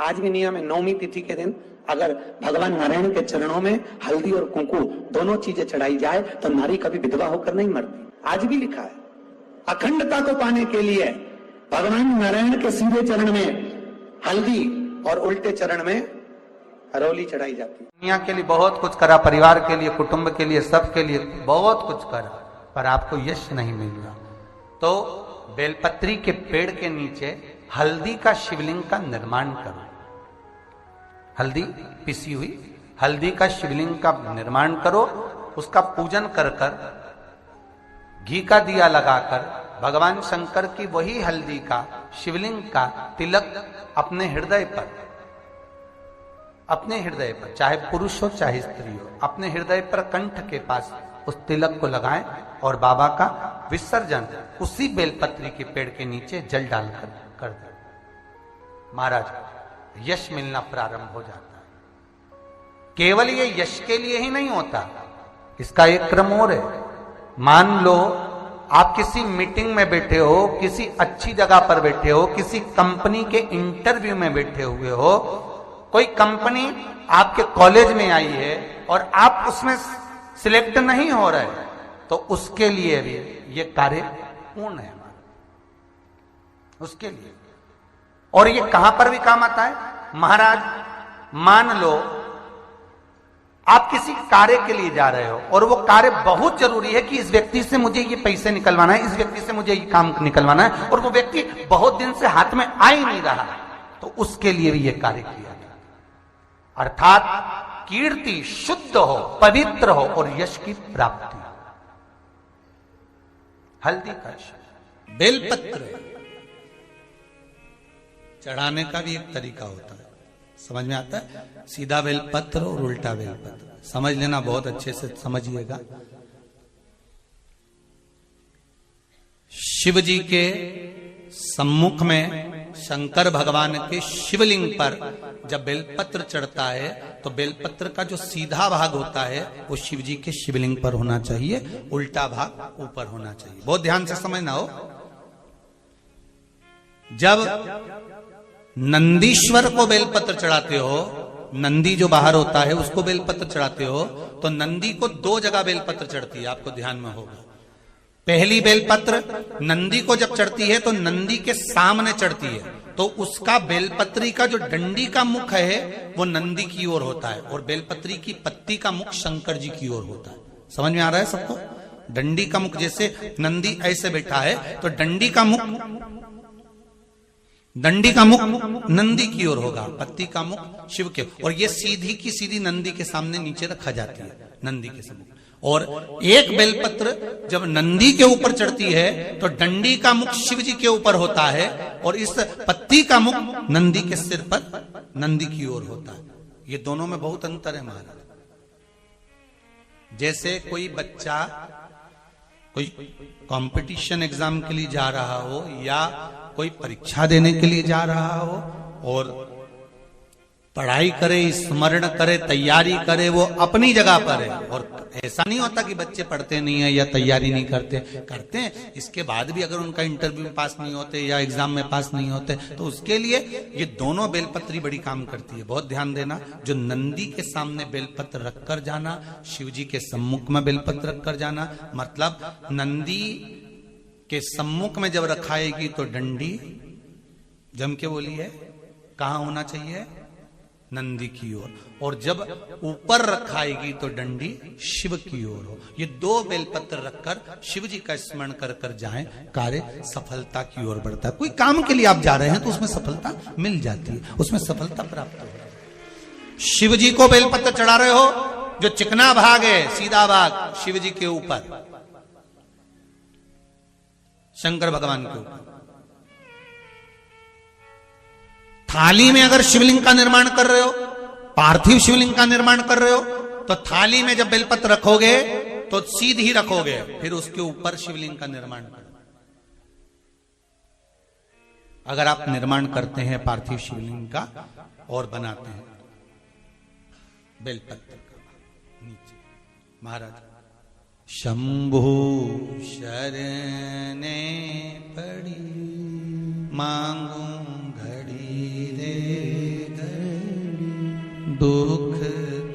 आज भी नियम है, नौमी तिथि के दिन अगर भगवान नारायण के चरणों में हल्दी और कुंकू दोनों चीजें चढ़ाई जाए तो नारी कभी विधवा होकर नहीं मरती। आज भी लिखा है, अखंडता को पाने के लिए भगवान नारायण के सीधे चरण में हल्दी और उल्टे चरण में हरौली चढ़ाई जाती। दुनिया के लिए बहुत कुछ करा, परिवार के लिए, कुटुंब के लिए, सबके लिए बहुत कुछ करा, पर आपको यश नहीं मिल रहा। तो बेलपत्री के पेड़ के नीचे हल्दी का शिवलिंग का निर्माण करो। हल्दी पिसी हुई हल्दी का शिवलिंग का निर्माण करो, उसका पूजन कर कर घी का दिया लगाकर भगवान शंकर की वही हल्दी का शिवलिंग का तिलक अपने हृदय पर, चाहे पुरुष हो चाहे स्त्री हो, अपने हृदय पर कंठ के पास उस तिलक को लगाएं और बाबा का विसर्जन उसी बेलपत्री के पेड़ के नीचे जल डालकर कर दें। महाराज, यश मिलना प्रारंभ हो जाता है। केवल ये यश के लिए ही नहीं होता, इसका एक क्रम और है। मान लो आप किसी मीटिंग में बैठे हो, किसी अच्छी जगह पर बैठे हो, किसी कंपनी के इंटरव्यू में बैठे हुए हो, कोई कंपनी आपके कॉलेज में आई है और आप उसमें सिलेक्ट नहीं हो रहे, तो उसके लिए भी ये कार्य पूर्ण है उसके लिए। और ये कहां पर भी काम आता है महाराज। मान लो आप किसी कार्य के लिए जा रहे हो और वो कार्य बहुत जरूरी है कि इस व्यक्ति से मुझे ये पैसे निकलवाना है, इस व्यक्ति से मुझे ये काम निकलवाना है, और वो व्यक्ति बहुत दिन से हाथ में आ ही नहीं रहा, तो उसके लिए भी ये कार्य किया जाता है। अर्थात कीर्ति शुद्ध हो, पवित्र हो और यश की प्राप्ति। हल्दी का बेलपत्र चढ़ाने का भी एक तरीका होता है, समझ में आता है? सीधा बेलपत्र और उल्टा बेलपत्र समझ लेना, बहुत अच्छे से समझिएगा। शिव जी के सम्मुख में शंकर भगवान के शिवलिंग पर जब बेलपत्र चढ़ता है तो बेलपत्र का जो सीधा भाग होता है वो शिव जी के शिवलिंग पर होना चाहिए, उल्टा भाग ऊपर होना चाहिए। बहुत ध्यान से समझना हो। जब नंदीश्वर को बेलपत्र चढ़ाते हो, नंदी जो बाहर होता है उसको बेलपत्र चढ़ाते हो, तो नंदी को दो जगह बेलपत्र चढ़ती है, आपको ध्यान में होगा। पहली बेलपत्र नंदी को जब चढ़ती है तो नंदी के सामने चढ़ती है, तो उसका बेलपत्री का जो डंडी का मुख है वो नंदी की ओर होता है और बेलपत्री की पत्ती का मुख शंकर जी की ओर होता है। समझ में आ रहा है सबको? डंडी का मुख, जैसे नंदी ऐसे बैठा है तो डंडी का मुख नंदी की ओर होगा, पत्ती का मुख शिव के, और ये सीधी की सीधी नंदी के सामने नीचे रखा जाती है, नंदी के सम्मुख। और एक बेलपत्र जब नंदी के ऊपर चढ़ती है तो डंडी का मुख शिव जी के ऊपर होता है और इस पत्ती का मुख नंदी के सिर पर नंदी की ओर होता है। ये दोनों में बहुत अंतर है महाराज। जैसे कोई बच्चा कोई कंपटीशन एग्जाम के लिए जा रहा हो या कोई परीक्षा देने के लिए जा रहा हो और पढ़ाई करे, स्मरण करे, तैयारी करे, वो अपनी जगह पर है। और ऐसा नहीं होता कि बच्चे पढ़ते नहीं है या तैयारी नहीं करते हैं। इसके बाद भी अगर उनका इंटरव्यू में पास नहीं होते या एग्जाम में पास नहीं होते तो उसके लिए ये दोनों बेलपत्री बड़ी काम करती है। बहुत ध्यान देना, जो नंदी के सामने बेलपत्र रखकर जाना, शिव जी के सम्मुख में बेलपत्र रखकर जाना, मतलब नंदी के सम्मुख में जब रखाएगी तो डंडी जम के बोली है कहां होना चाहिए? नंदी की ओर। और जब ऊपर रखाएगी तो डंडी शिव की ओर हो। ये दो बेलपत्र रखकर शिव जी का स्मरण कर कर जाएं, कार्य सफलता की ओर बढ़ता है। कोई काम के लिए आप जा रहे हैं तो उसमें सफलता मिल जाती है, उसमें सफलता प्राप्त हो जाती है। शिव जी को बेलपत्र चढ़ा रहे हो, जो चिकना भाग है, सीधा भाग शिव जी के ऊपर, शंकर भगवान के ऊपर। थाली में अगर शिवलिंग का निर्माण कर रहे हो, पार्थिव शिवलिंग का निर्माण कर रहे हो, तो थाली में जब बेलपत्र रखोगे तो सीधी रखोगे, फिर उसके ऊपर शिवलिंग का निर्माण करो। अगर आप निर्माण करते हैं पार्थिव शिवलिंग का और बनाते हैं बेलपत्र का नीचे, महाराज शंभु शरणे पड़ी मांगू घड़ी दे दुख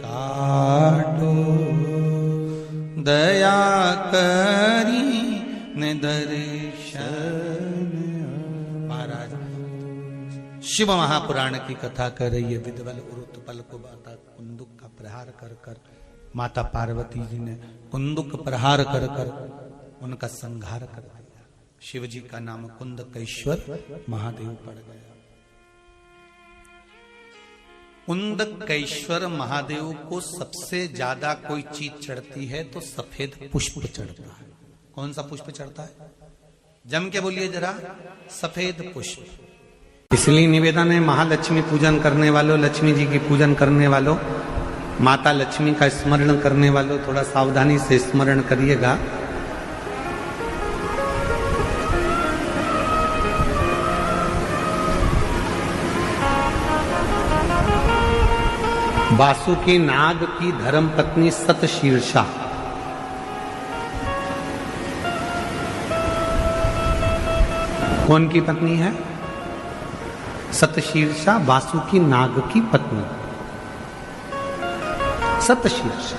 काटो दया करी ने दर्शन। महाराज शिव महापुराण की कथा कर रही है। विदवल उरुतपल को माता कुंदुक का प्रहार कर कर माता पार्वती जी ने कुंदुक प्रहार कर कर उनका संहार कर दिया। शिव जी का नाम कुंदकेश्वर महादेव पड़ गया। कुंदकेश्वर महादेव को सबसे ज्यादा कोई चीज चढ़ती है तो सफेद पुष्प चढ़ता है। कौन सा पुष्प चढ़ता है? जम के बोलिए जरा। सफेद पुष्प। इसलिए निवेदन है, महालक्ष्मी पूजन करने वालों, लक्ष्मी जी की पूजन करने वालों, माता लक्ष्मी का स्मरण करने वालों, थोड़ा सावधानी से स्मरण करिएगा। वासुकी नाग की धर्म पत्नी सतशीर्षा कौन की पत्नी है? सतशीर्षा वासुकी नाग की पत्नी सतशीर्षा।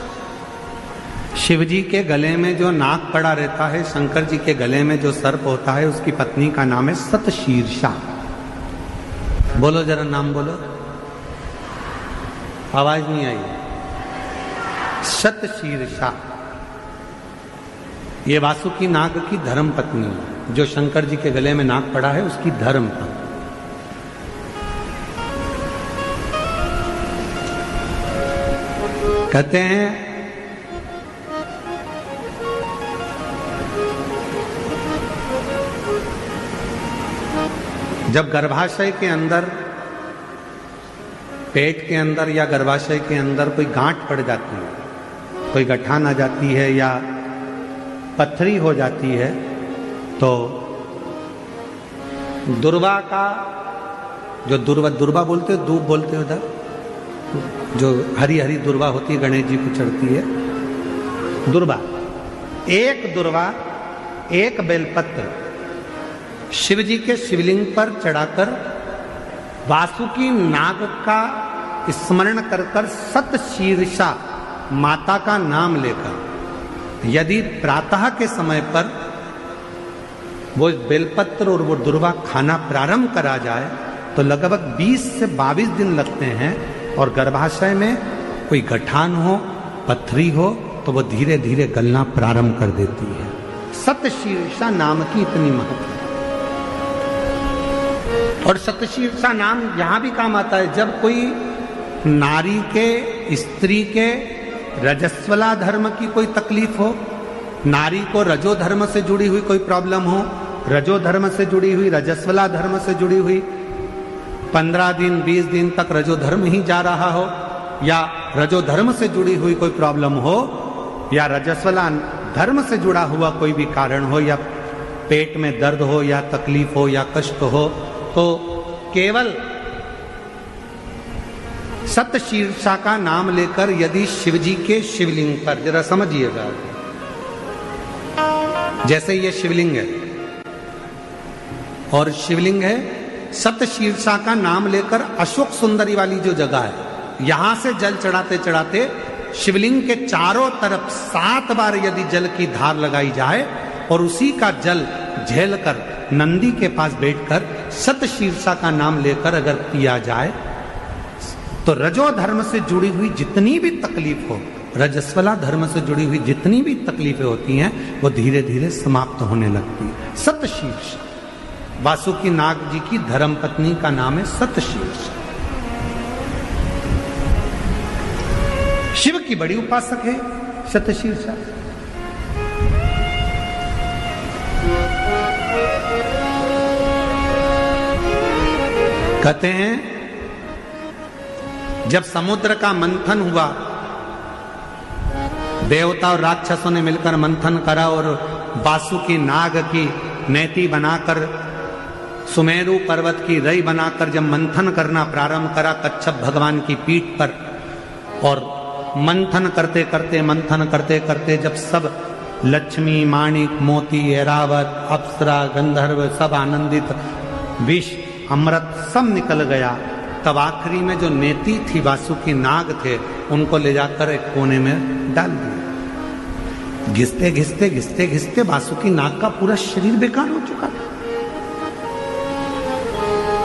शिव जी के गले में जो नाग पड़ा रहता है, शंकर जी के गले में जो सर्प होता है, उसकी पत्नी का नाम है सतशीर्षा। बोलो जरा, नाम बोलो। आवाज नहीं आई। सतशीर्षा ये वासुकी नाग की धर्म पत्नी, जो शंकर जी के गले में नाग पड़ा है उसकी धर्म पत्नी। कहते हैं जब गर्भाशय के अंदर, पेट के अंदर या गर्भाशय के अंदर कोई गांठ पड़ जाती है, कोई गठान आ जाती है या पथरी हो जाती है, तो दुर्वा का जो दुर्वा बोलते हो, दूब बोलते हो उधर, जो हरी हरी दुर्वा होती है, गणेश जी को चढ़ती है दुर्वा। एक बेलपत्र शिव जी के शिवलिंग पर चढ़ाकर वासुकी नाग का स्मरण कर कर सतशीर्षा माता का नाम लेकर यदि प्रातः के समय पर वो बेलपत्र और वो दुर्वा खाना प्रारंभ करा जाए तो लगभग 20 से 22 दिन लगते हैं, और गर्भाशय में कोई गठान हो, पथरी हो, तो वो धीरे धीरे गलना प्रारंभ कर देती है। सतशीर्षा नाम की इतनी महत्व। और सतशीर्षा नाम यहां भी काम आता है जब कोई नारी के, स्त्री के रजस्वला धर्म की कोई तकलीफ हो, नारी को रजो धर्म से जुड़ी हुई कोई प्रॉब्लम हो, रजो धर्म से जुड़ी हुई, रजस्वला धर्म से जुड़ी हुई, 15 दिन 20 दिन तक रजो धर्म ही जा रहा हो, या रजो धर्म से जुड़ी हुई कोई प्रॉब्लम हो, या रजस्वला धर्म से जुड़ा हुआ कोई भी कारण हो, या पेट में दर्द हो, या तकलीफ हो, या कष्ट हो, तो केवल सतशीर्षा का नाम लेकर यदि शिवजी के शिवलिंग पर, जरा समझिएगा, जैसे ये शिवलिंग है और शिवलिंग है, सतशीर्षा का नाम लेकर अशोक सुंदरी वाली जो जगह है, यहां से जल चढ़ाते चढ़ाते शिवलिंग के चारों तरफ 7 बार यदि जल की धार लगाई जाए और उसी का जल झेलकर नंदी के पास बैठकर सतशीर्षा का नाम लेकर अगर पिया जाए तो रजो धर्म से जुड़ी हुई जितनी भी तकलीफ हो, रजस्वला धर्म से जुड़ी हुई जितनी भी तकलीफें होती हैं, वो धीरे धीरे समाप्त होने लगती है। सतशीर्षा वासुकी नाग जी की धर्म पत्नी का नाम है सतशीर्षा। शिव की बड़ी उपासक है सतशीर्षा। कहते हैं जब समुद्र का मंथन हुआ, देवता और राक्षसों ने मिलकर मंथन करा और वासुकी नाग की नेति बनाकर, सुमेरु पर्वत की रई बनाकर जब मंथन करना प्रारंभ करा कच्छप भगवान की पीठ पर, और मंथन करते करते जब सब लक्ष्मी, माणिक, मोती, ऐरावत, अप्सरा, गंधर्व सब आनंदित, विष, अमृत सब निकल गया, तब आखिरी में जो नेति थी, वासुकी नाग थे, उनको ले जाकर एक कोने में डाल दिया। घिसते घिसते घिसते घिसते वासुकी नाग का पूरा शरीर बेकार हो चुका था,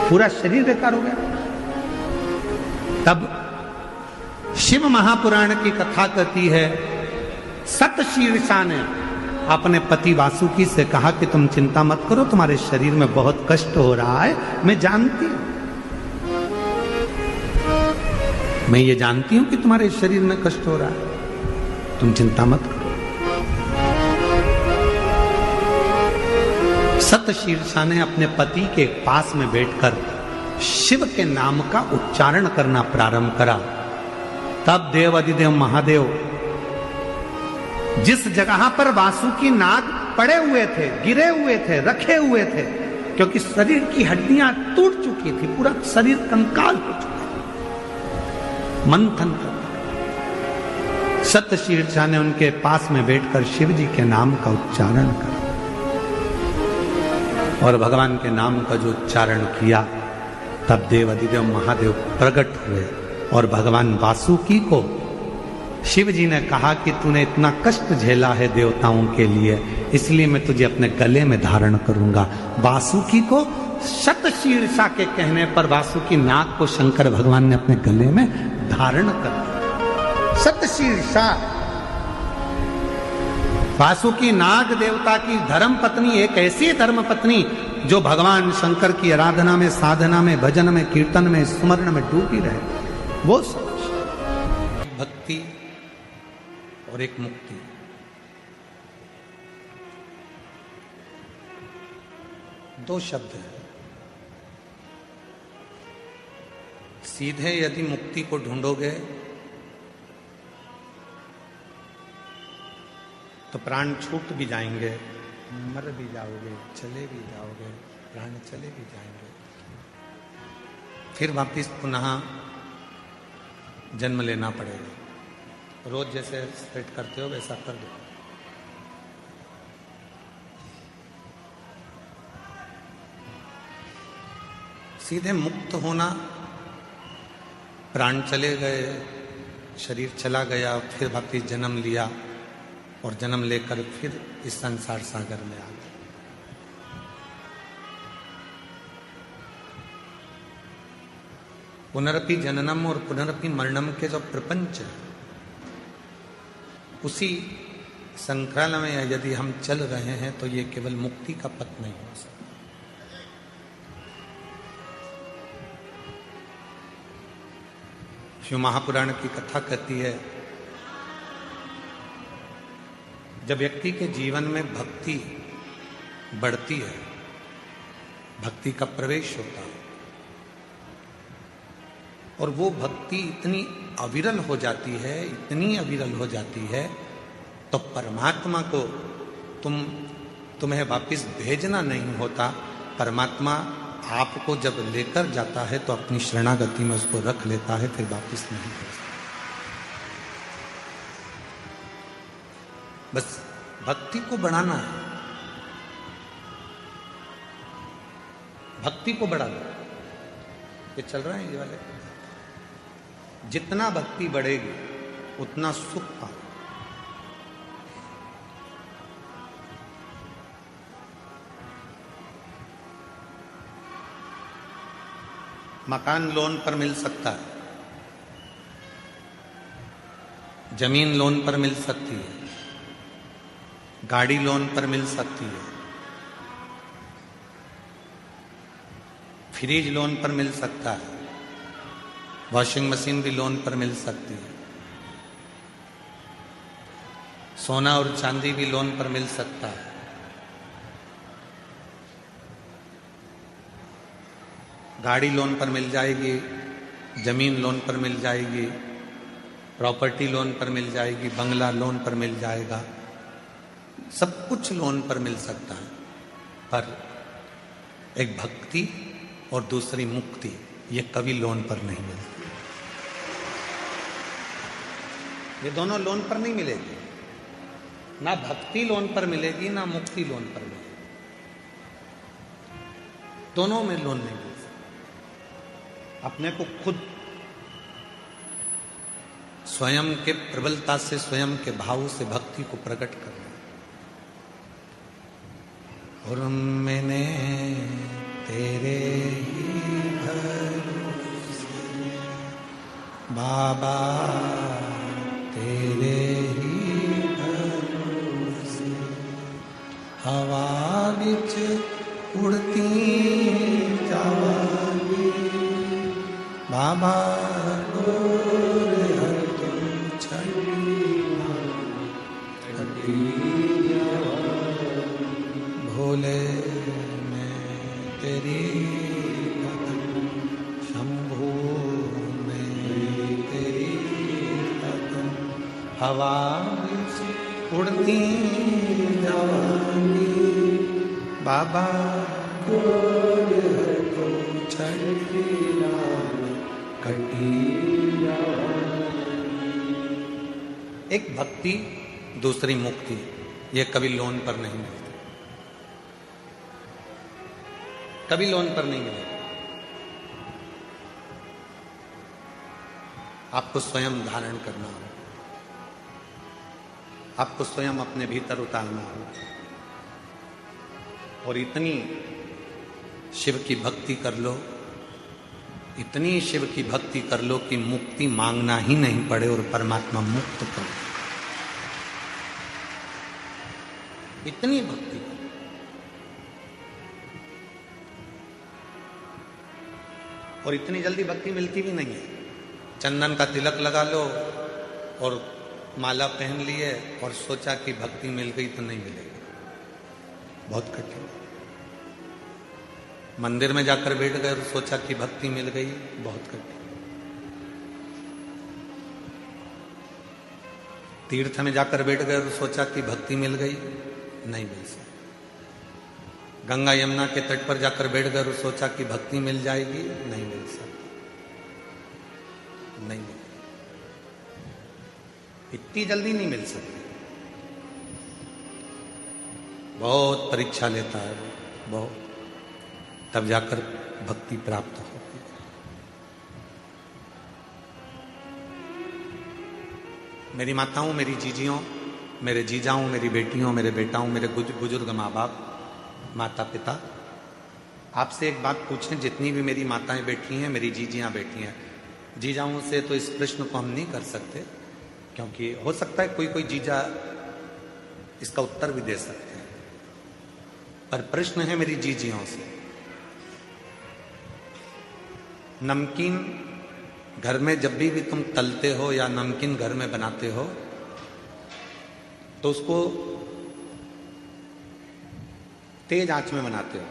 पूरा शरीर बेकार हो गया। तब शिव महापुराण की कथा कहती है, सतशीर्षा ने अपने पति वासुकी से कहा कि तुम चिंता मत करो, तुम्हारे शरीर में बहुत कष्ट हो रहा है, मैं जानती हूं, मैं ये जानती हूं कि तुम्हारे शरीर में कष्ट हो रहा है, तुम चिंता मत करो। सतशीर्षा ने अपने पति के पास में बैठकर शिव के नाम का उच्चारण करना प्रारंभ करा। तब देव अधिदेव महादेव जिस जगह पर वासुकी नाग पड़े हुए थे, गिरे हुए थे, रखे हुए थे, क्योंकि शरीर की हड्डियां टूट चुकी थी, पूरा शरीर कंकाल हो चुका, मंथन कर, सतशीर्षा ने उनके पास में बैठकर शिव जी के नाम का उच्चारण करा। और भगवान के नाम का जो उच्चारण किया, तब देव अधिदेव महादेव प्रकट हुए और भगवान वासुकी को शिव जी ने कहा कि तूने इतना कष्ट झेला है देवताओं के लिए, इसलिए मैं तुझे अपने गले में धारण करूंगा। वासुकी को सतशीर्षा के कहने पर वासुकी नाग को शंकर भगवान ने अपने गले में धारण कर लिया। सतशीर्षा वासुकी नाग देवता की धर्म पत्नी, एक ऐसी धर्म पत्नी जो भगवान शंकर की आराधना में, साधना में, भजन में, कीर्तन में, स्मरण में डूबी रहे, वो भक्ति और एक मुक्ति। दो शब्द हैं। सीधे यदि मुक्ति को ढूंढोगे तो प्राण छूट भी जाएंगे, मर भी जाओगे, चले भी जाओगे, प्राण चले भी जाएंगे, फिर वापिस पुनः जन्म लेना पड़ेगा। रोज जैसे सेट करते हो वैसा कर दो। सीधे मुक्त होना, प्राण चले गए, शरीर चला गया, फिर वापिस जन्म लिया और जन्म लेकर फिर इस संसार सागर में आ गए। पुनरपि जननम और पुनरपि मरणम के जो प्रपंच है, उसी संक्रल में यदि हम चल रहे हैं तो ये केवल मुक्ति का पथ नहीं हो सकता। शिव महापुराण की कथा कहती है, जब व्यक्ति के जीवन में भक्ति बढ़ती है, भक्ति का प्रवेश होता है और वो भक्ति इतनी अविरल हो जाती है, इतनी अविरल हो जाती है, तो परमात्मा को तुम्हें वापिस भेजना नहीं होता। परमात्मा आपको जब लेकर जाता है तो अपनी शरणागति में उसको रख लेता है, फिर वापिस नहीं कर सकता। बस भक्ति को बढ़ाना है, भक्ति को बढ़ाना। ये चल रहा है ये वाले, जितना भक्ति बढ़ेगी उतना सुख पाओ। मकान लोन पर मिल सकता है, जमीन लोन पर मिल सकती है, गाड़ी लोन पर मिल सकती है, फ्रिज लोन पर मिल सकता है, वॉशिंग मशीन भी लोन पर मिल सकती है, सोना और चांदी भी लोन पर मिल सकता है, गाड़ी लोन पर मिल जाएगी, जमीन लोन पर मिल जाएगी, प्रॉपर्टी लोन पर मिल जाएगी, बंगला लोन पर मिल जाएगा, सब कुछ लोन पर मिल सकता है। पर एक भक्ति और दूसरी मुक्ति, ये कभी लोन पर नहीं मिलती। ये दोनों लोन पर नहीं मिलेगी, ना भक्ति लोन पर मिलेगी, ना मुक्ति लोन पर मिलेगी। दोनों में लोन नहीं मिल सकती। अपने को खुद स्वयं के प्रबलता से, स्वयं के भाव से भक्ति को प्रकट करना। और मैंने तेरे ही भरोसे बाबा, तेरे ही भरोसे हवा बिच उड़ती जावांगी बाबा, भोले मैं तेरी कदम, शंभू मैं तेरी कदम, हवा उड़ती जावांगी बाबा, एक भक्ति दूसरी मुक्ति, ये कभी लोन पर नहीं मिलती, कभी लोन पर नहीं मिलेगी। आपको स्वयं धारण करना हो, आपको स्वयं अपने भीतर उतारना हो, और इतनी शिव की भक्ति कर लो, इतनी शिव की भक्ति कर लो कि मुक्ति मांगना ही नहीं पड़े और परमात्मा मुक्त कर दे। इतनी भक्ति कर। और इतनी जल्दी भक्ति मिलती भी नहीं है। चंदन का तिलक लगा लो और माला पहन लिए और सोचा कि भक्ति मिल गई, तो नहीं मिलेगी, बहुत कठिन। मंदिर में जाकर बैठ गए और सोचा कि भक्ति मिल गई, बहुत कठिन। तीर्थ में जाकर बैठ गए और सोचा कि भक्ति मिल गई, नहीं मिल सकती। गंगा यमुना के तट पर जाकर बैठ गए और सोचा कि भक्ति मिल जाएगी, नहीं मिल सकती, नहीं मिल, इतनी जल्दी नहीं मिल सकती। बहुत परीक्षा लेता है, बहुत, तब जाकर भक्ति प्राप्त होती है। मेरी माताओं, मेरी जीजियों, मेरे जीजाओं, मेरी बेटियों, मेरे बेटाओं, मेरे बुजुर्ग माँ बाप, माता पिता, आपसे एक बात पूछें। जितनी भी मेरी माताएं बैठी हैं, मेरी जीजियां बैठी हैं, जीजाओं से तो इस प्रश्न को हम नहीं कर सकते, क्योंकि हो सकता है कोई कोई जीजा इसका उत्तर भी दे सकते हैं, पर प्रश्न है मेरी जीजियों से। नमकीन घर में जब भी तुम तलते हो या नमकीन घर में बनाते हो, तो उसको तेज आंच में बनाते हो।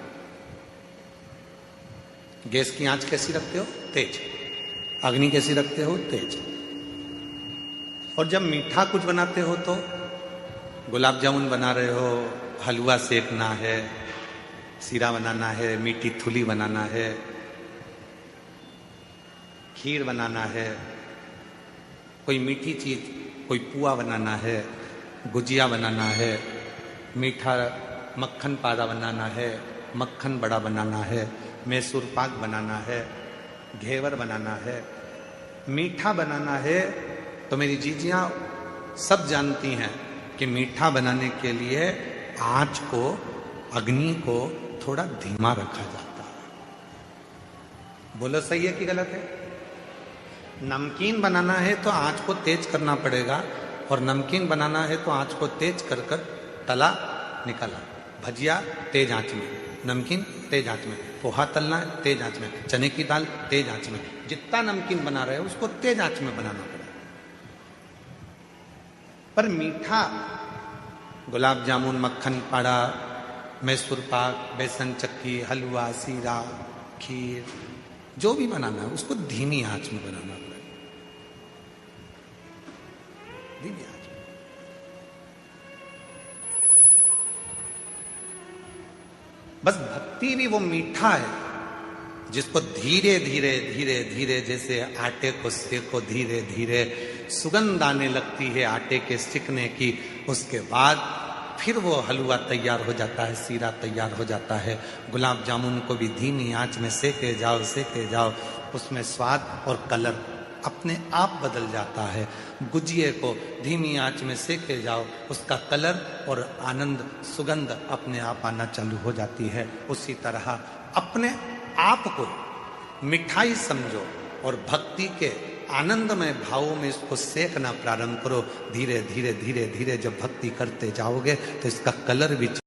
गैस की आंच कैसी रखते हो? तेज। अग्नि कैसी रखते हो? तेज। और जब मीठा कुछ बनाते हो, तो गुलाब जामुन बना रहे हो, हलवा सेकना है, सीरा बनाना है, मीठी थुली बनाना है, खीर बनाना है, कोई मीठी चीज, कोई पुआ बनाना है, गुजिया बनाना है, मीठा मक्खन पारा बनाना है, मक्खन बड़ा बनाना है, मैसूर पाक बनाना है, घेवर बनाना है, मीठा बनाना है। तो मेरी जीजियां सब जानती हैं कि मीठा बनाने के लिए आंच को, अग्नि को थोड़ा धीमा रखा जाता है। बोलो सही है कि गलत है? नमकीन बनाना है तो आंच को तेज करना पड़ेगा, और नमकीन बनाना है तो आंच को तेज कर कर तला निकाला। भजिया तेज आंच में, नमकीन तेज आंच में, पोहा तलना है तेज आंच में, चने की दाल तेज आंच में। जितना नमकीन बना रहे हो उसको तेज आंच में बनाना पड़ेगा। पर मीठा, गुलाब जामुन, मक्खन पाड़ा, मैसूर पाक, बेसन चक्की, हलवा, सीरा, खीर, जो भी बनाना है उसको धीमी आंच में बनाना पड़ेगा, धीमी आंच में। बस भक्ति भी वो मीठा है जिसको धीरे धीरे धीरे धीरे, जैसे आटे को सेको, धीरे धीरे सुगंध आने लगती है आटे के सिकने की, उसके बाद फिर वो हलवा तैयार हो जाता है, सीरा तैयार हो जाता है। गुलाब जामुन को भी धीमी आंच में सेके जाओ, सेके जाओ, उसमें स्वाद और कलर अपने आप बदल जाता है। गुजिये को धीमी आंच में सेके जाओ, उसका कलर और आनंद सुगंध अपने आप आना चालू हो जाती है। उसी तरह अपने आप को मिठाई समझो और भक्ति के आनंदमय भावों में इसको सेकना प्रारंभ करो। धीरे धीरे धीरे धीरे जब भक्ति करते जाओगे तो इसका कलर भी